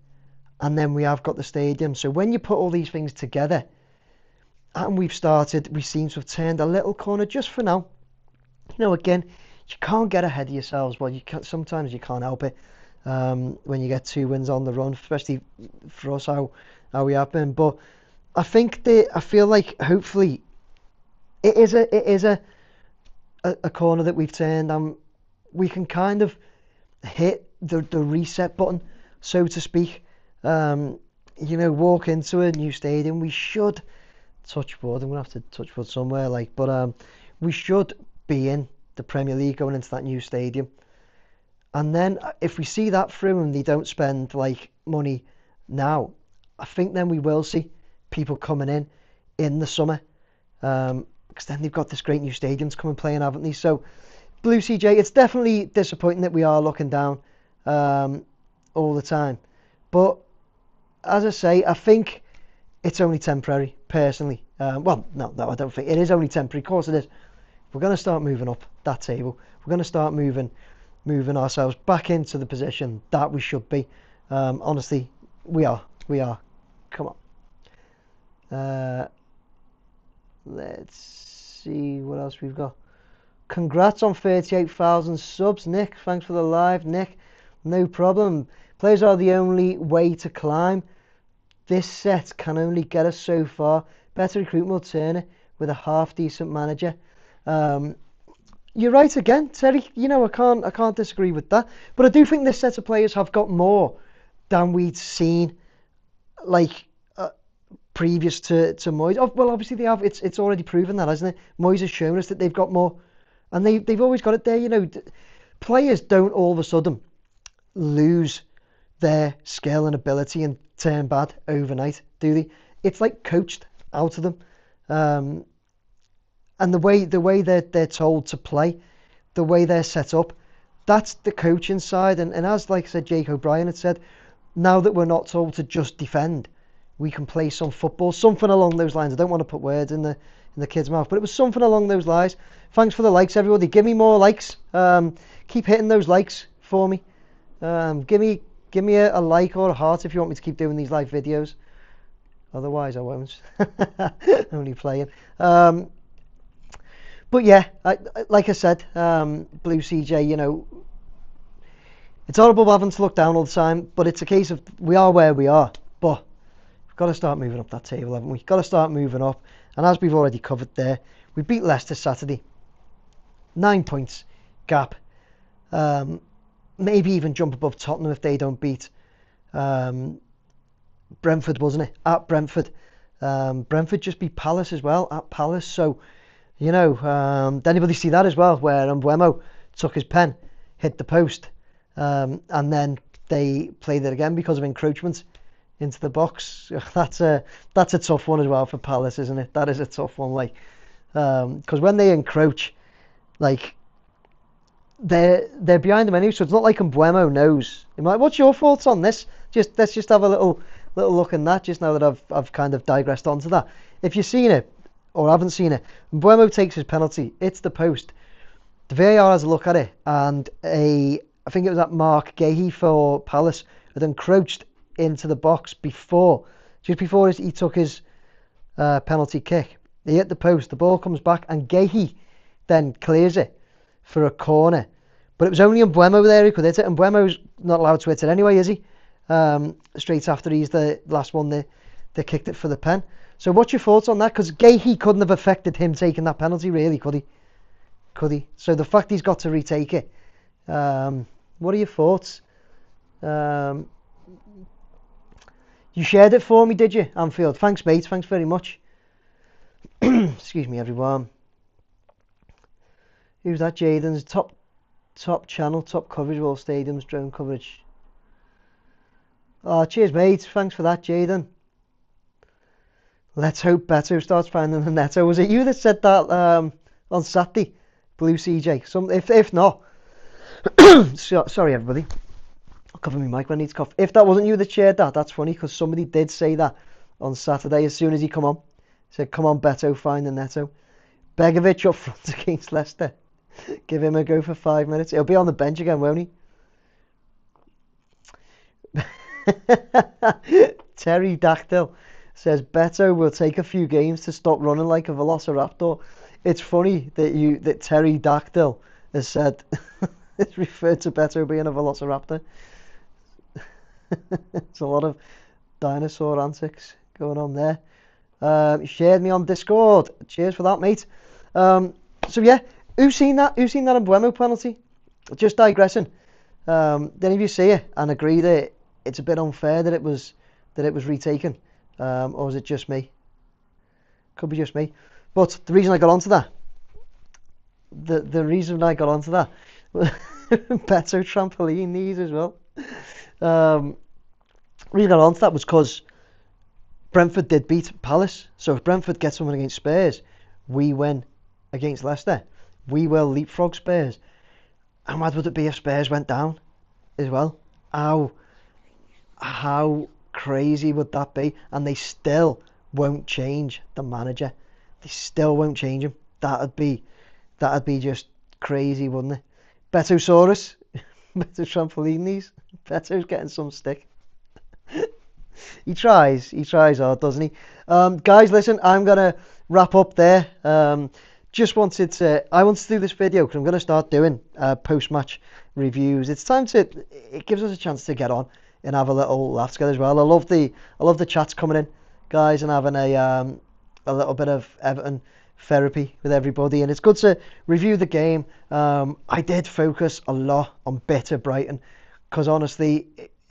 and then we have got the stadium. So when you put all these things together, and we seem to have turned a little corner just for now. You know, again, you can't get ahead of yourselves. Well, sometimes you can't help it when you get 2 wins on the run, especially for us how we have been. But I feel like hopefully it is a corner that we've turned, and we can kind of hit the reset button, so to speak. Walk into a new stadium. We should touch wood. I'm gonna have to touch wood somewhere, but we should be in the Premier League going into that new stadium. And then if we see that through and they don't spend money now, I think then we will see people coming in the summer, because then they've got this great new stadium to come and play in, haven't they? So Blue CJ, it's definitely disappointing that we are looking down all the time, but as I say, I think it's only temporary, personally. No, I don't think it is only temporary. Of course it is. We're going to start moving up that table. We're going to start moving ourselves back into the position that we should be. Honestly, we are. Come on. Let's see what else we've got. Congrats on 38,000 subs, Nick. Thanks for the live, Nick. No problem. Players are the only way to climb. This set can only get us so far. Better recruitment will turn it with a half-decent manager. You're right again, Terry. You know, I can't disagree with that. But I do think this set of players have got more than we'd seen, like, previous to Moyes. Oh, well, obviously they have. It's already proven that, hasn't it? Moyes has shown us that they've got more, and they've always got it there. You know, players don't all of a sudden lose their skill and ability and turn bad overnight, do they? It's like coached out of them, and the way they're told to play, the way they're set up, that's the coaching side. And as, like I said, Jake O'Brien had said, now that we're not told to just defend, we can play some football, something along those lines. I don't want to put words in the kid's mouth, but it was something along those lines. Thanks for the likes, everybody. Give me more likes. Keep hitting those likes for me. Give me a like or a heart if you want me to keep doing these live videos. Otherwise, I won't. Only playing. But yeah, like I said, Blue CJ, you know, it's horrible having to look down all the time, but it's a case of we are where we are. But we've got to start moving up that table, haven't we? Got to start moving up. And as we've already covered there, we beat Leicester Saturday. 9 points gap. Maybe even jump above Tottenham if they don't beat Brentford, wasn't it? At Brentford. Brentford just beat Palace as well, at Palace. So, you know, did anybody see that as well, where Mbeumo took his pen, hit the post, and then they played it again because of encroachment into the box? That's a tough one as well for Palace, isn't it? That is a tough one, like, because when they encroach, like, they're behind them anyway, so it's not like Mbeumo knows. What's your thoughts on this? Let's just have a little look in that, just now that I've kind of digressed onto that. If you've seen it or haven't seen it, Mbeumo takes his penalty, it's the post. The VAR has a look at it, and I think it was at Mark Gahey for Palace had encroached into the box just before he took his penalty kick. He hit the post, the ball comes back, and Gahey then clears it for a corner. But it was only Mbeumo there who could hit it, and Mbeumo's not allowed to hit it anyway, is he? Straight after he's the last one they kicked it for the pen. So what's your thoughts on that? Because Gahey couldn't have affected him taking that penalty, really, could he? So the fact he's got to retake it, what are your thoughts? You shared it for me, did you, Anfield? Thanks, mate. Thanks very much. Excuse me, everyone. Who's that? Jaden's top channel, top coverage of all stadiums, drone coverage. Oh, cheers, mate. Thanks for that, Jaden. Let's hope Beto starts finding the netto. Was it you that said that on Saturday, Blue CJ? If not, sorry everybody. I'll cover my mic when I need to cough. If that wasn't you that shared that, that's funny, because somebody did say that on Saturday as soon as he come on. Said, come on, Beto, find the netto. Begovic up front against Leicester. Give him a go for 5 minutes. He'll be on the bench again, won't he? Terry Dactyl says Beto will take a few games to stop running like a velociraptor. It's funny that Terry Dactyl has said it's referred to Beto being a velociraptor. It's a lot of dinosaur antics going on there. You shared me on Discord. Cheers for that, mate. So yeah, who's seen that Mbeumo penalty? Just digressing. Did any of you see it and agree that it's a bit unfair that it was retaken, or was it just me? Could be just me. But the reason I got onto that, the reason I got onto that, Beto trampoline knees as well. The reason I got onto that was because Brentford did beat Palace. So if Brentford gets someone against Spurs, we win against Leicester. We will leapfrog Spurs. How mad would it be if Spurs went down as well? How crazy would that be? And they still won't change the manager. They still won't change him. That'd be just crazy, wouldn't it? Betosaurus. Beto trampoline knees. Beto's getting some stick. He tries hard, doesn't he? Guys, listen, I'm gonna wrap up there. just wanted to, I wanted to do this video because I'm going to start doing post-match reviews. It's time to, it gives us a chance to get on and have a little laugh together as well. I love the chats coming in, guys, and having a little bit of Everton therapy with everybody, and it's good to review the game. I did focus a lot on bitter Brighton because honestly,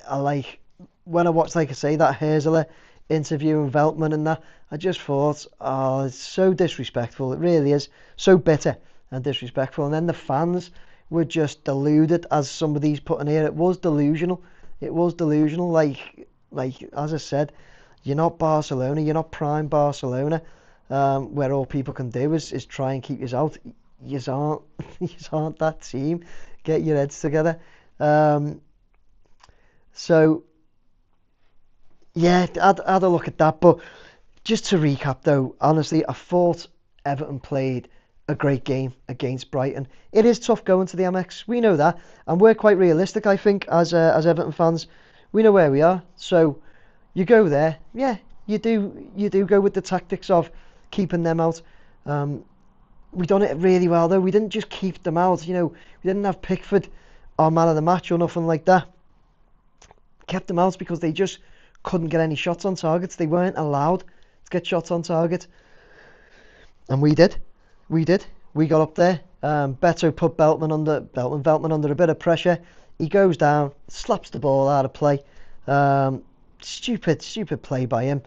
I like, when I watched, like I say, that Herzler interview and Veltman and that, I just thought, oh, it's so disrespectful. It really is so bitter and disrespectful. And then the fans were just deluded, as somebody's putting here. It was delusional. It was delusional. Like as I said, you're not Barcelona. You're not prime Barcelona, where all people can do is try and keep you out. You aren't. You aren't that team. Get your heads together. So yeah, I'd had a look at that. But just to recap though, honestly, I thought Everton played a great game against Brighton. It is tough going to the AMEX. We know that, and we're quite realistic, I think, as Everton fans. We know where we are. So you go there, yeah, you do go with the tactics of keeping them out. We done it really well though. We didn't just keep them out. You know, we didn't have Pickford our man of the match or nothing like that. Kept them out because they just couldn't get any shots on targets. They weren't allowed to get shots on target, and we did. We got up there. Beto put Veltman under a bit of pressure. He goes down, slaps the ball out of play. Stupid play by him.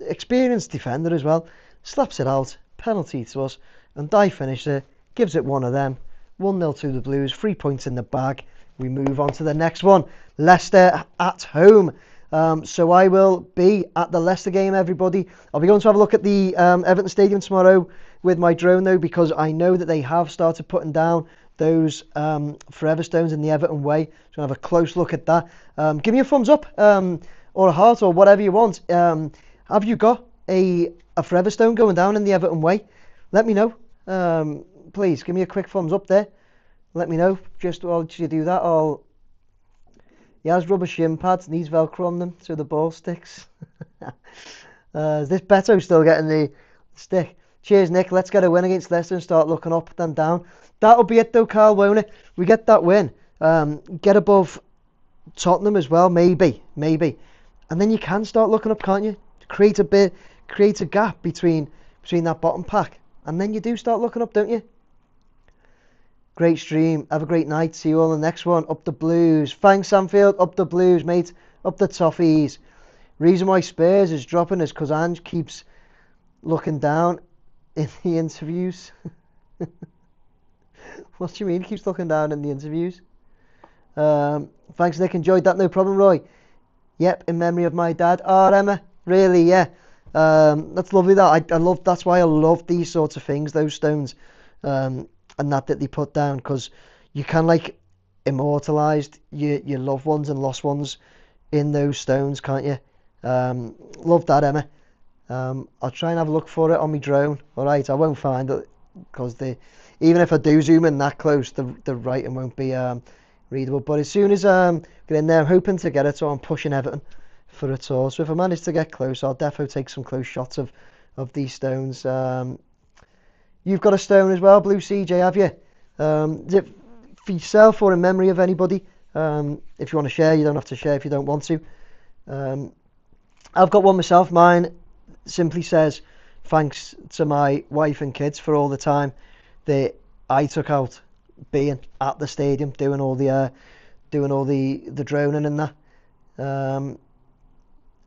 Experienced defender as well. Slaps it out. Penalty to us. And Dye finisher gives it one of them. 1-0 to the Blues. 3 points in the bag. We move on to the next one. Leicester at home. So I will be at the Leicester game, everybody. I'll be going to have a look at the Everton Stadium tomorrow with my drone, though, because I know that they have started putting down those forever stones in the Everton way. So I'll have a close look at that. Give me a thumbs up or a heart or whatever you want. Have you got a forever stone going down in the Everton way? Let me know. Please give me a quick thumbs up there. Let me know. Just while you do that, he has rubber shin pads, needs Velcro on them so the ball sticks. Is this Beto still getting the stick? Cheers, Nick. Let's get a win against Leicester and start looking up then down. That'll be it though, Carl, won't it? We get that win. Get above Tottenham as well, maybe. And then you can start looking up, can't you? Create a gap between that bottom pack. And then you do start looking up, don't you? Great stream. Have a great night. See you all in the next one. Up the Blues. Thanks, Anfield. Up the Blues, mate. Up the Toffees. Reason why Spurs is dropping is because Ange keeps looking down in the interviews. What do you mean he keeps looking down in the interviews? Thanks, Nick. Enjoyed that. No problem, Roy. Yep, in memory of my dad. Oh, Emma. Really, yeah. That's lovely. That's why I love these sorts of things, those stones. And that they put down, because you can like immortalise your loved ones and lost ones in those stones, can't you? Love that, Emma. I'll try and have a look for it on my drone. Alright, I won't find it because even if I do zoom in that close, the writing won't be readable. But as soon as get in there, I'm hoping to get it, so I'm pushing Everton for a tour. So if I manage to get close, I'll definitely take some close shots of these stones. You've got a stone as well, Blue CJ, have you? Is it for yourself or in memory of anybody? If you want to share, you don't have to share if you don't want to. I've got one myself. Mine simply says, thanks to my wife and kids for all the time that I took out being at the stadium, doing all the droning and that.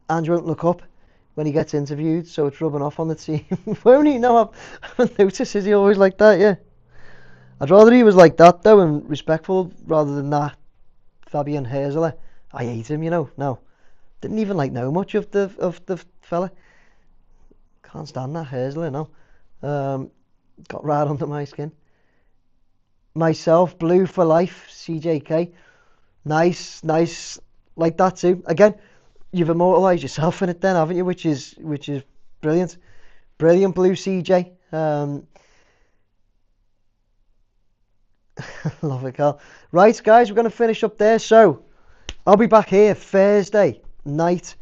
Andrew won't look up when he gets interviewed, so it's rubbing off on the team. Won't he? No, I've noticed. Is he always like that? Yeah. I'd rather he was like that though and respectful rather than that Fabian Herzler. I hate him, you know. No, didn't even know much of the fella. Can't stand that Herzler. No, got right under my skin. Myself, blue for life. CJK, nice, like that too. Again, you've immortalised yourself in it then, haven't you? Which is brilliant. Blue CJ. Love it, Carl. Right, guys, we're going to finish up there. So I'll be back here Thursday night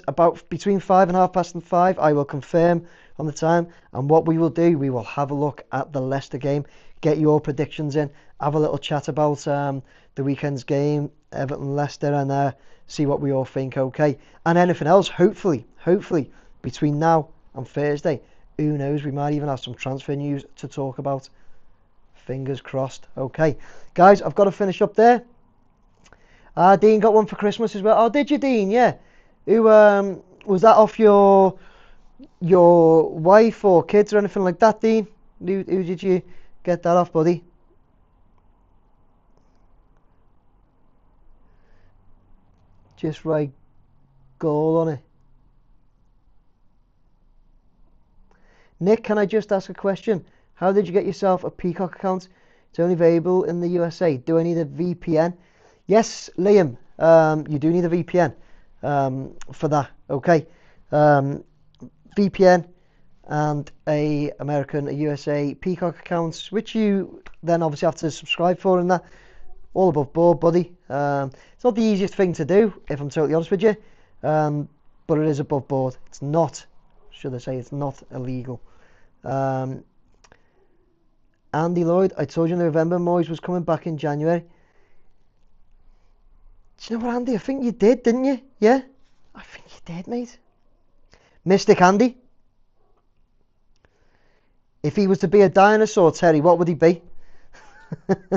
about between 5 and 5:30. I will confirm on the time. And what we will do, we will have a look at the Leicester game, get your predictions in, have a little chat about the weekend's game, Everton Leicester, and see what we all think. Okay, and anything else, hopefully between now and Thursday, who knows, we might even have some transfer news to talk about. Fingers crossed. Okay, guys, I've got to finish up there. Dean got one for Christmas as well. Oh, did you, Dean? Yeah. Who was that off your wife or kids or anything like that, Dean? Who did you get that off, buddy? Just write goal on it. Nick, can I just ask a question? How did you get yourself a Peacock account? It's only available in the USA. Do I need a VPN? Yes, Liam, you do need a VPN for that. Okay, VPN and a USA Peacock accounts, which you then obviously have to subscribe for, and that all above board, buddy. It's not the easiest thing to do, if I'm totally honest with you, but it is above board. It's not, should I say, it's not illegal. Andy Lloyd, I told you in November Moyes was coming back in January. Do you know what, Andy? I think you did, didn't you? Yeah? I think you did, mate. Mystic Andy. If he was to be a dinosaur, Terry, what would he be?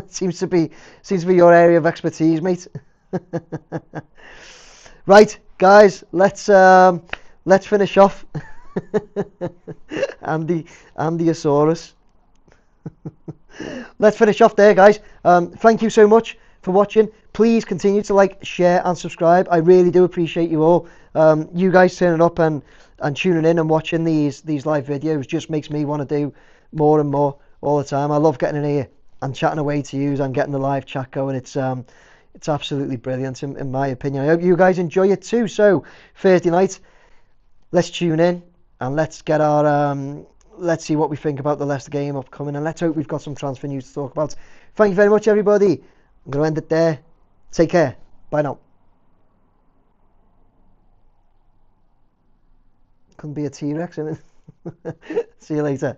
seems to be your area of expertise, mate. Right, guys, let's finish off. Andyosaurus. Let's finish off there, guys. Thank you so much for watching. Please continue to like, share and subscribe. I really do appreciate you all. You guys turning up and tuning in and watching these live videos just makes me want to do more and more all the time. I love getting in here and chatting away to you and getting the live chat going. It's absolutely brilliant in my opinion. I hope you guys enjoy it too. So Thursday night, let's tune in and let's get our let's see what we think about the Leicester game upcoming, and let's hope we've got some transfer news to talk about. Thank you very much, everybody. I'm going to end it there. Take care. Bye now. Couldn't be a T-Rex, innit? See you later.